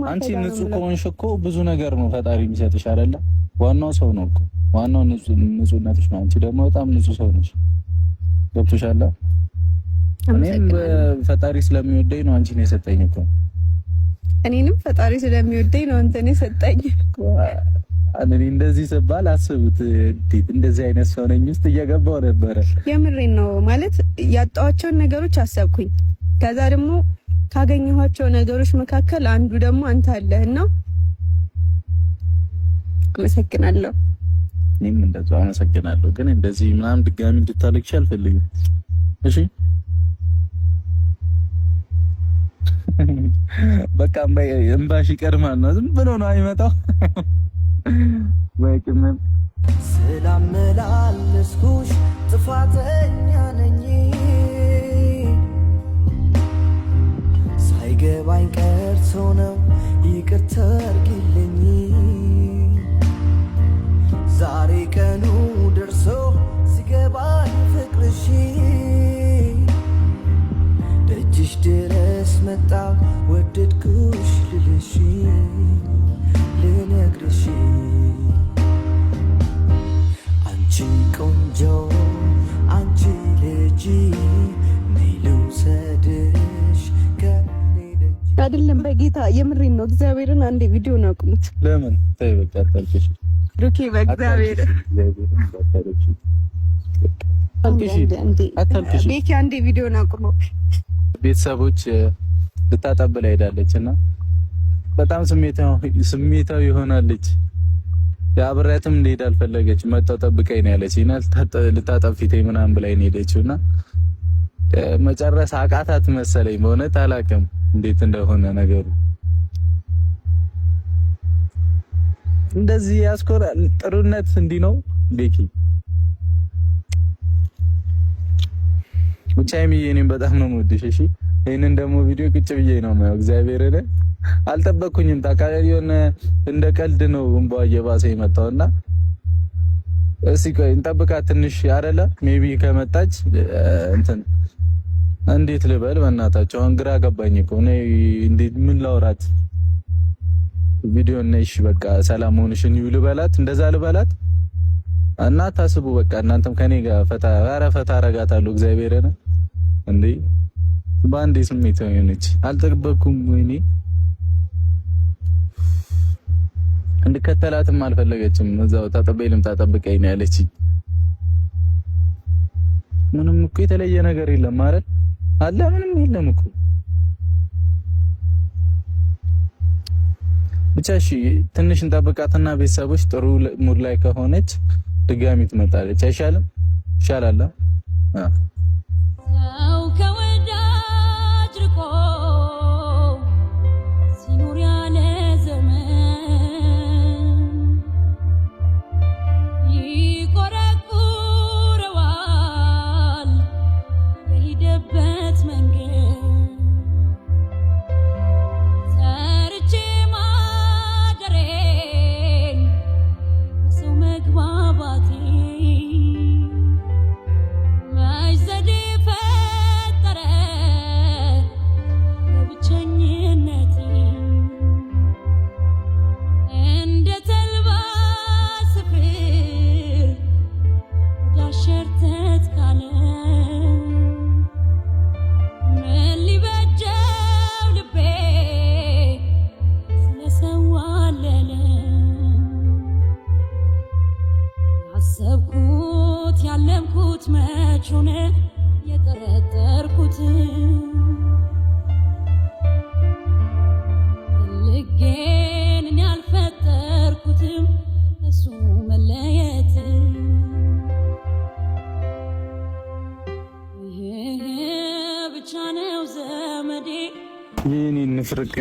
አንቺ ንጹህ ከሆንሽ እኮ ብዙ ነገር ነው ፈጣሪ የሚሰጥሽ አይደለ? ዋናው ሰው ነው እኮ ዋናው ንጹህነትሽ ነው። አንቺ ደግሞ በጣም ንጹህ ሰው ነሽ። ገብቶሻል? እኔም ፈጣሪ ስለሚወደኝ ነው አንቺን የሰጠኝ እኮ። እኔንም ፈጣሪ ስለሚወደኝ ነው አንተን የሰጠኝ። እኔ እንደዚህ ስባል አስቡት፣ እንደዚህ አይነት ሰው ነኝ ውስጥ እየገባው ነበረ። የምሬን ነው ማለት ያጣኋቸውን ነገሮች አሰብኩኝ። ከዛ ደግሞ ካገኘኋቸው ነገሮች መካከል አንዱ ደግሞ አንተ አለህና አመሰግናለሁ። እኔም እንደዛው አመሰግናለሁ። ግን እንደዚህ ምናምን ድጋሚ እንድታለቅሽ አልፈልግም። እሺ በቃ እምባሽ ይቀርማል ነው ዝም ብሎ ነው አይመጣው። ወይቅም ስላመላለስኩሽ ጥፋተኛ ነኝ ሳይገባኝ ቀርቶ ነው ይቅርታ አድርጊልኝ። ዛሬ ቀኑ ደርሶ ሲገባኝ ፍቅርሽ ደጅሽ ድረስ መጣሁ ወደድኩሽ ልልሽ ልነግርሽ አንቺ ቆንጆ አንቺ ልጅ ነይ ልውሰድሽ ከኔ ደጅ። አይደለም በጌታ የምሬን ነው። እግዚአብሔርን አንዴ ቪዲዮን አቁሙት። ለምን ተይ በቃ አታልቅሽ። ሩኪ በእግዚአብሔር አታልቅሽ። ቤኪ አንዴ ቪዲዮን አቁሙ። ቤተሰቦች ልታጠብ ላይ ሄዳለች እና በጣም ስሜታዊ ሆናለች። የአብሬያትም እንደሄድ አልፈለገች። መጣው ጠብቀኝ ነው ያለች እና ልታጠብ ፊቴ ምናምን ብላኝ ነው ሄደችውና መጨረሻ አቃታት መሰለኝ። በእውነት አላውቅም እንዴት እንደሆነ ነገሩ። እንደዚህ ያስኮራል። ጥሩነት እንዲህ ነው ቤኪ። ብቻዬን እኔም በጣም ነው የምወድሽ። እሺ ይሄንን ደግሞ ቪዲዮ ቁጭ ብዬ ነው የማየው። እግዚአብሔርን አልጠበቅኩኝም። ታውቃለህ የሆነ እንደ ቀልድ ነው እንባው እየባሰ የመጣውና እስኪ ቆይ እንጠብቃት ትንሽ አይደለ? ሜቢ ከመጣች እንትን እንዴት ልበል በእናታቸው አሁን ግራ ገባኝ እኮ እኔ እንዴት ምን ላውራት ቪዲዮ ነሽ በቃ ሰላም ሆነሽን ይውል በላት እንደዛ ልበላት እና ታስቡ በቃ እናንተም ከኔ ጋር ፈታ አረጋታለሁ። እግዚአብሔርን እንዴ ባንዴ ስሜት ሆነች። አልጠበኩም። ወይኔ እንድከተላትም አልፈለገችም። እዛው ታጠበይ ልምጣ ጠብቀኝ ነው ያለችኝ። ምንም እኮ የተለየ ነገር የለም ማለት አለ። ምንም የለም እኮ ብቻ እሺ ትንሽ እንጠብቃትና ቤተሰቦች ጥሩ ሙድ ላይ ከሆነች ድጋሚ ትመጣለች። አይሻልም? ይሻላል። ሰው ከወዳጅ ርቆ ሲኖር ያለ ዘመን ይቆረቁረዋል የሄደበት መንገድ። ሰርቼ ማደሬ ሰው መግባባቴ ያሰብኩት ያለምኩት መች ሆነ የጠረጠርኩት ልጌን ያልፈጠርኩትም እሱ መለየት ይሄ ብቻ ነው ዘመዴ። የኔ ንፍርቅ